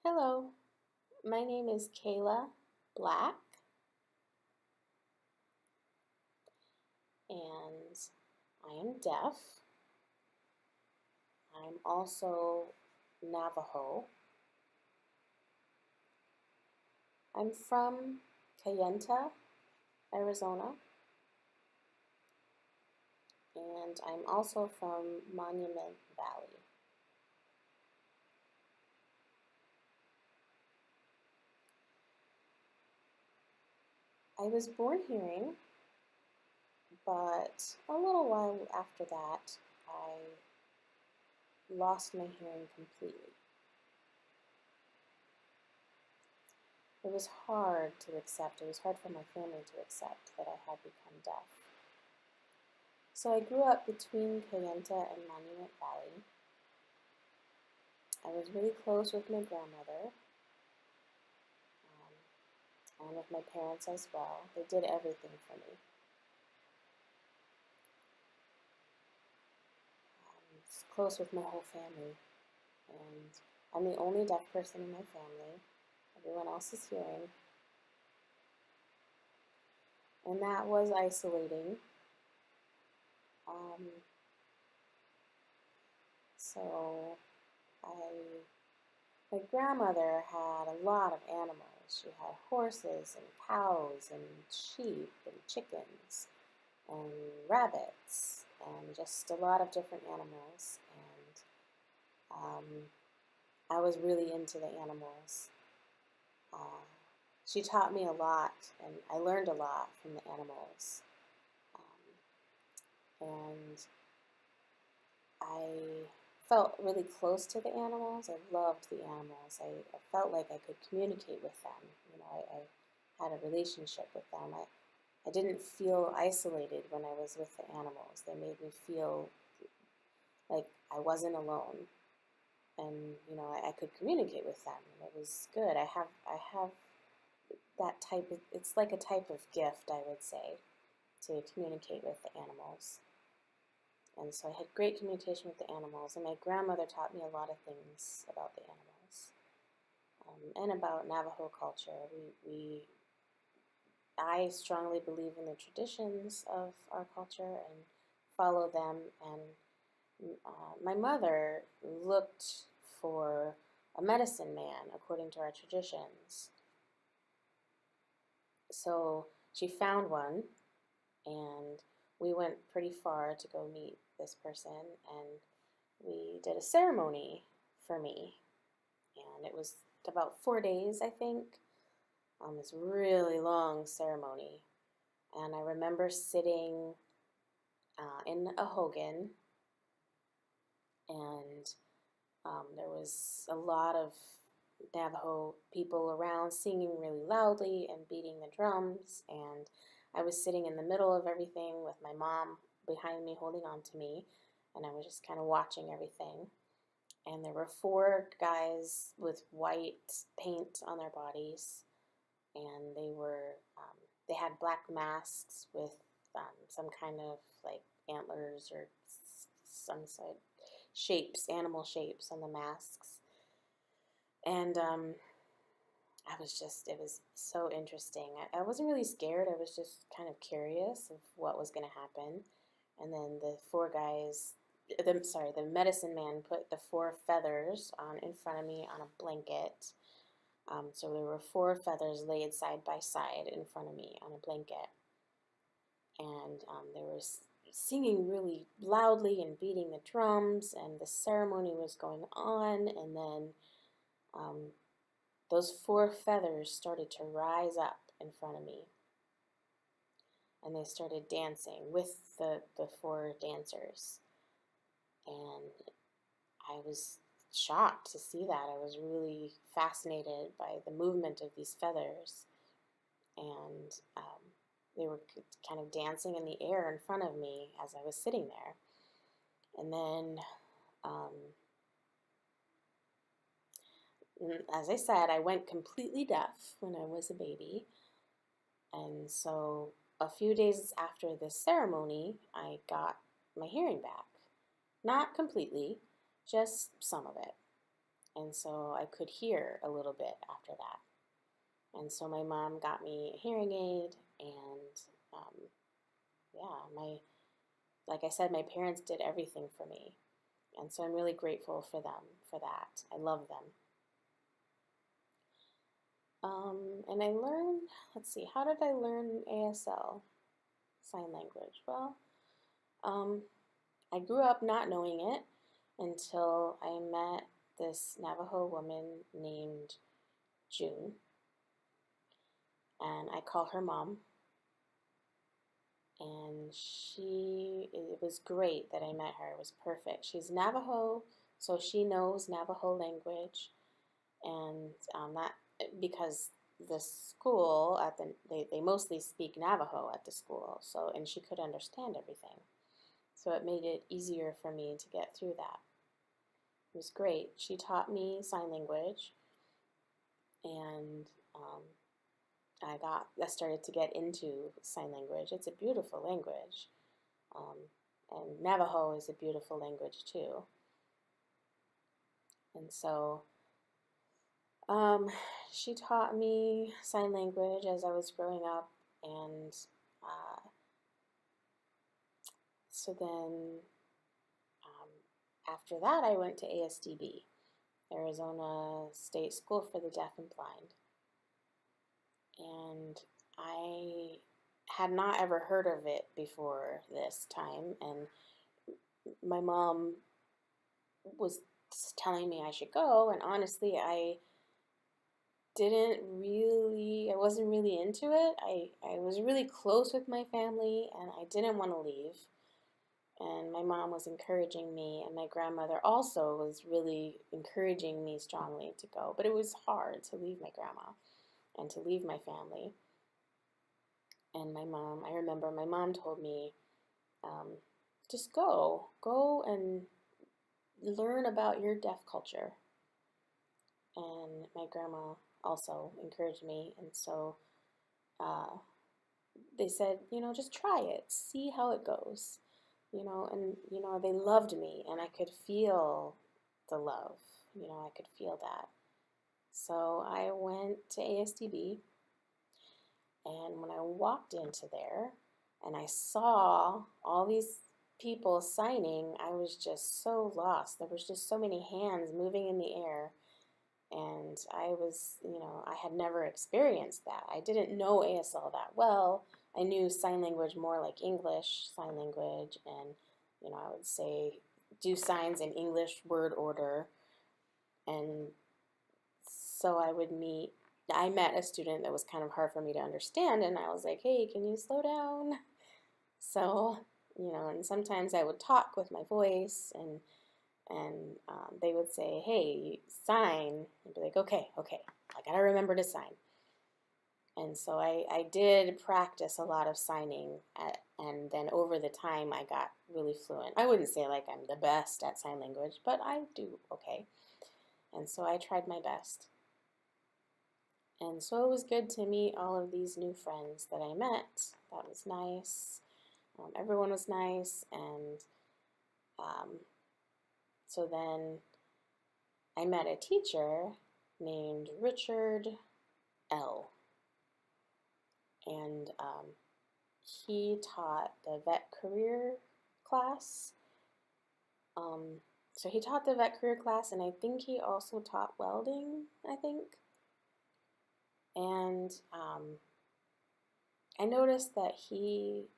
Hello, my name is Kayla Black, and I am deaf. I'm also Navajo. I'm from Kayenta, Arizona, and I'm also from Monument Valley. I was born hearing, but a little while after that, I lost my hearing completely. It was hard to accept. It was hard for my family to accept that I had become deaf. So I grew up between Kayenta and Monument Valley. I was really close with my grandmother and with my parents as well. They did everything for me. I was close with my whole family, and I'm the only deaf person in my family. Everyone else is hearing. And that was isolating. So my grandmother had a lot of animals. She had horses and cows and sheep and chickens and rabbits and just a lot of different animals. And I was really into the animals. She taught me a lot, and I learned a lot from the animals. And I felt really close to the animals. I loved the animals. I felt like I could communicate with them. You know, I had a relationship with them. I didn't feel isolated when I was with the animals. They made me feel like I wasn't alone. And, you know, I could communicate with them. And it was good. I have that type of, it's like a type of gift, I would say, to communicate with the animals. And so I had great communication with the animals, and my grandmother taught me a lot of things about the animals and about Navajo culture. I strongly believe in the traditions of our culture and follow them. And my mother looked for a medicine man according to our traditions. So she found one, and we went pretty far to go meet this person, and we did a ceremony for me, and it was about 4 days, I think. This really long ceremony, and I remember sitting in a hogan, and there was a lot of Navajo people around singing really loudly and beating the drums, and I was sitting in the middle of everything with my mom behind me holding on to me, and I was just kind of watching everything. And there were 4 guys with white paint on their bodies, and they had black masks with some kind of like antlers or some sort shapes, animal shapes on the masks. And it was so interesting. I wasn't really scared. I was just kind of curious of what was going to happen. And then the 4 guys, the medicine man put the 4 feathers in front of me on a blanket. So there were 4 feathers laid side by side in front of me on a blanket. And they were singing really loudly and beating the drums, and the ceremony was going on. And then those 4 feathers started to rise up in front of me, and they started dancing with the 4 dancers. And I was shocked to see that. I was really fascinated by the movement of these feathers, and they were kind of dancing in the air in front of me as I was sitting there. And then, as I said, I went completely deaf when I was a baby, and so a few days after this ceremony, I got my hearing back. Not completely, just some of it. And so I could hear a little bit after that. And so my mom got me a hearing aid, and yeah, like I said, my parents did everything for me. And so I'm really grateful for them for that. I love them. And I learned, let's see, how did I learn ASL, sign language? Well, I grew up not knowing it until I met this Navajo woman named June, and I call her mom. And it was great that I met her. It was perfect. She's Navajo, so she knows Navajo language, and that because the school they mostly speak Navajo at the school, so and she could understand everything, so it made it easier for me to get through that. It was great. She taught me sign language, and I started to get into sign language. It's a beautiful language, and Navajo is a beautiful language too. And so she taught me sign language as I was growing up, and so then after that I went to ASDB, Arizona State School for the Deaf and Blind. And I had not ever heard of it before this time, and my mom was telling me I should go, and honestly I wasn't really into it. I was really close with my family, and I didn't want to leave. And my mom was encouraging me, and my grandmother also was really encouraging me strongly to go. But it was hard to leave my grandma and to leave my family. And I remember my mom told me, just go and learn about your deaf culture. And my grandma also encouraged me, and so they said, just try it, see how it goes, and they loved me, and I could feel the love, I could feel that. So I went to ASDB, and when I walked into there and I saw all these people signing, I was just so lost. There was just so many hands moving in the air. And I was, I had never experienced that. I didn't know ASL that well. I knew sign language more like English sign language, and, I would say do signs in English word order. And so I met a student that was kind of hard for me to understand, and I was like, hey, can you slow down? So, and sometimes I would talk with my voice, and they would say, hey, sign. I'd be like, okay, I gotta remember to sign. And so I did practice a lot of signing, and then over the time I got really fluent. I wouldn't say like I'm the best at sign language, but I do okay. And so I tried my best. And so it was good to meet all of these new friends that I met. That was nice. Everyone was nice, and so then I met a teacher named Richard L. And he taught the vet career class. So he taught the vet career class, and I think he also taught welding, I think. And I noticed that he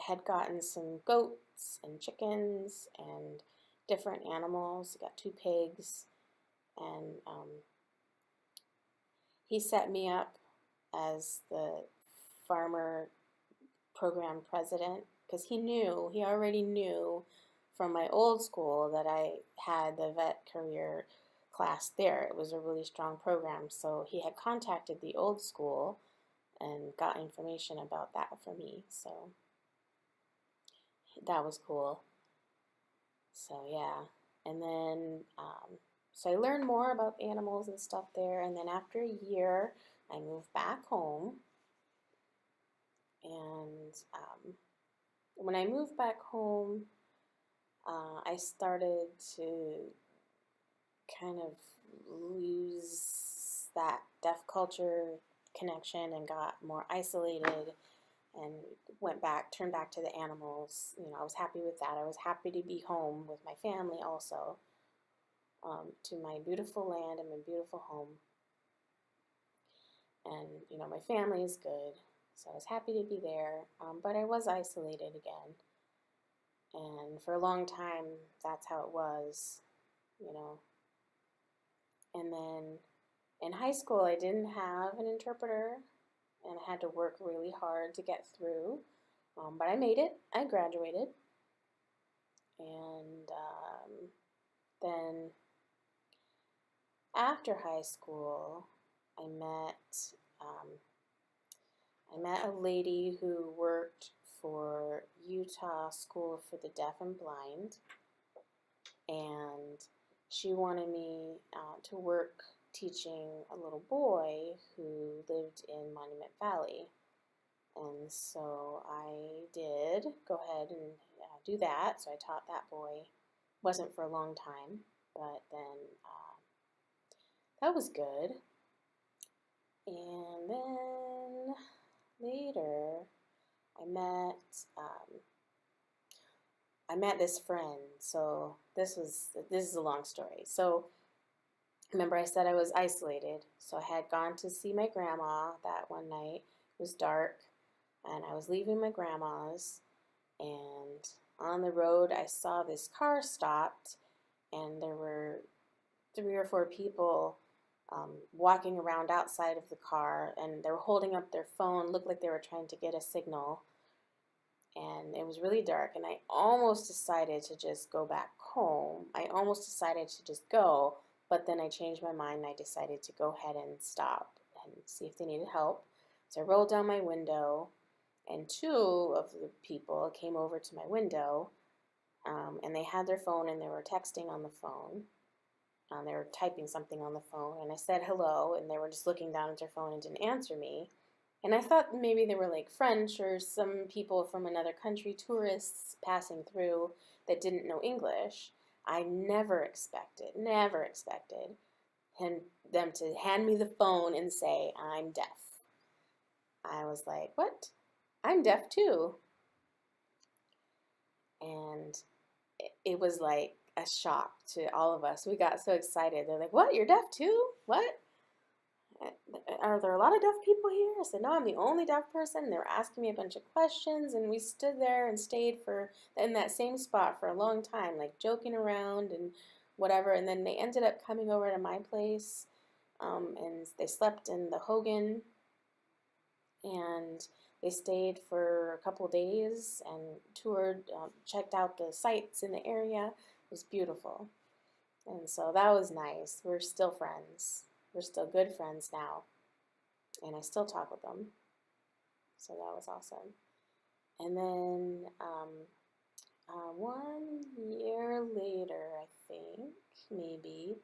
had gotten some goats and chickens and different animals. He got 2 pigs, and he set me up as the farmer program president, because he already knew from my old school that I had the vet career class there. It was a really strong program, so he had contacted the old school and got information about that for me, so that was cool. So yeah, and then so I learned more about animals and stuff there, and then after a year I moved back home. And when I moved back home, I started to kind of lose that deaf culture connection and got more isolated and turned back to the animals. You know, I was happy with that. I was happy to be home with my family also, to my beautiful land and my beautiful home. And, you know, my family is good, so I was happy to be there, but I was isolated again. And for a long time, that's how it was, you know. And then in high school, I didn't have an interpreter, and I had to work really hard to get through. But I made it. I graduated. And then after high school, I met a lady who worked for Utah School for the Deaf and Blind, and she wanted me to work teaching a little boy who lived in Monument Valley. And so I did go ahead and do that. So I taught that boy. Wasn't for a long time, but then that was good. And then later, I met this friend. So this is a long story. So remember, I said I was isolated. So I had gone to see my grandma that one night. It was dark, and I was leaving my grandma's, and on the road I saw this car stopped, and there were 3 or 4 people walking around outside of the car, and they were holding up their phone, looked like they were trying to get a signal, and it was really dark, and I almost decided to just go back home. I almost decided to just go, but then I changed my mind, and I decided to go ahead and stop and see if they needed help. So I rolled down my window, and 2 of the people came over to my window, and they had their phone, and they were texting on the phone. They were typing something on the phone, and I said hello, and they were just looking down at their phone and didn't answer me. And I thought maybe they were like French or some people from another country, tourists passing through that didn't know English. I never expected them to hand me the phone and say, "I'm deaf." I was like, "What? I'm deaf too." And it was like a shock to all of us. We got so excited. They're like, "What? You're deaf too? What? Are there a lot of deaf people here?" I said, "No, I'm the only deaf person." And they were asking me a bunch of questions, and we stood there and stayed in that same spot for a long time, like joking around and whatever. And then they ended up coming over to my place, and they slept in the Hogan, and they stayed for a couple days and toured, checked out the sights in the area. It was beautiful. And so that was nice. We're still friends. We're still good friends now. And I still talk with them. So that was awesome. And then 1 year later, I think, maybe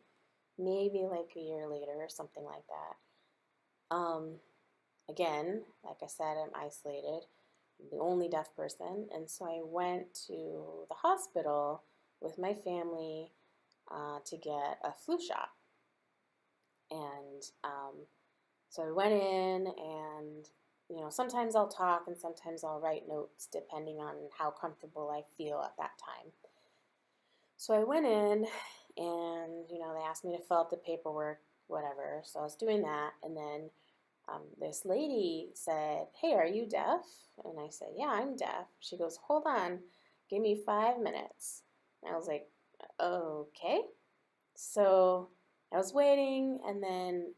like a year later or something like that. Again, like I said, I'm isolated. I'm the only deaf person. And so I went to the hospital with my family to get a flu shot. And so I went in, and you know, sometimes I'll talk and sometimes I'll write notes depending on how comfortable I feel at that time. So I went in, and you know, they asked me to fill out the paperwork, whatever. So I was doing that, and then this lady said, "Hey, are you deaf?" And I said, "Yeah, I'm deaf." She goes, "Hold on, give me 5 minutes." And I was like, "Okay." So I was waiting, and then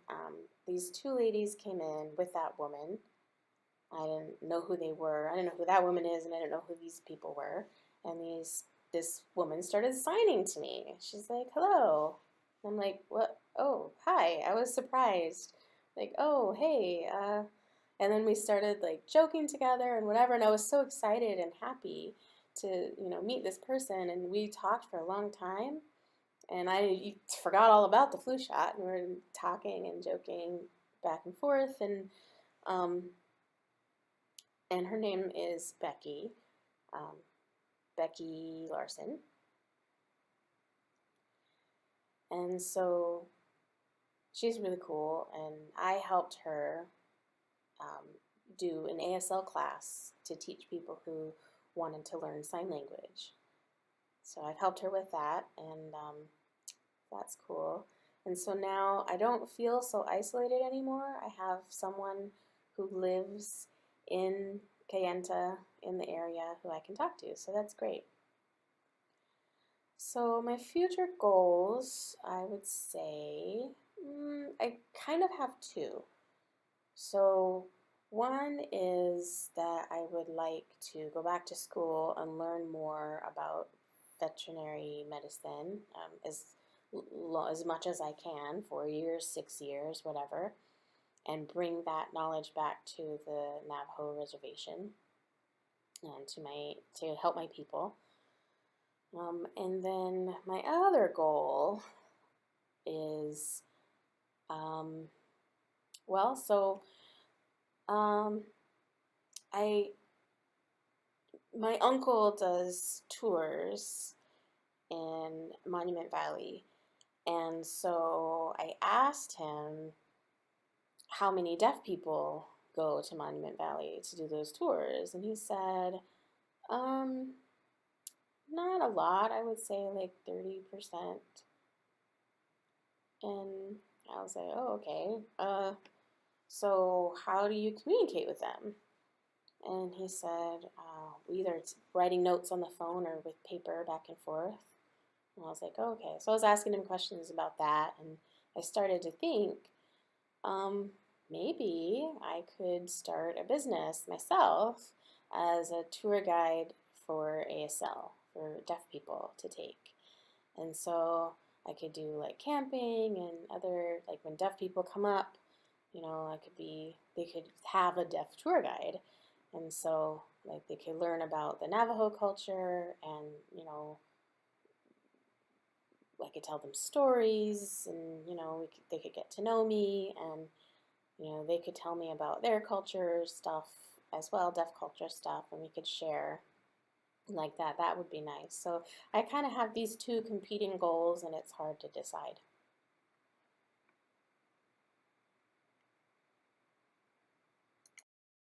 these 2 ladies came in with that woman. I didn't know who they were. I didn't know who that woman is, and I didn't know who these people were. And this woman started signing to me. She's like, "Hello." I'm like, "What? Oh, hi." I was surprised. Like, "Oh, hey." And then we started like joking together and whatever. And I was so excited and happy to, you know, meet this person. And we talked for a long time. And I forgot all about the flu shot, and we were talking and joking back and forth, and her name is Becky, Becky Larson, And so she's really cool, and I helped her um, do an ASL class to teach people who wanted to learn sign language. So I've helped her with that, and that's cool. And so now I don't feel so isolated anymore. I have someone who lives in Kayenta in the area who I can talk to, so that's great. So my future goals, I would say, I kind of have two. So one is that I would like to go back to school and learn more about veterinary medicine, as much as I can, 4 years, 6 years, whatever, and bring that knowledge back to the Navajo reservation and to help my people. And then my other goal is, well, so I my uncle does tours in Monument Valley, and so I asked him how many deaf people go to Monument Valley to do those tours, and he said, not a lot. I would say like 30%. And I was like, oh, okay. So how do you communicate with them? And he said, either writing notes on the phone or with paper back and forth. And I was like, oh, okay. So I was asking him questions about that, and I started to think, maybe I could start a business myself as a tour guide for ASL, for deaf people to take. And so I could do like camping and other, like when deaf people come up, they could have a deaf tour guide. And so like they could learn about the Navajo culture, and, I could tell them stories, and, they could get to know me, and, they could tell me about their culture stuff as well, deaf culture stuff, and we could share like that. That would be nice. So I kind of have these two competing goals, and it's hard to decide.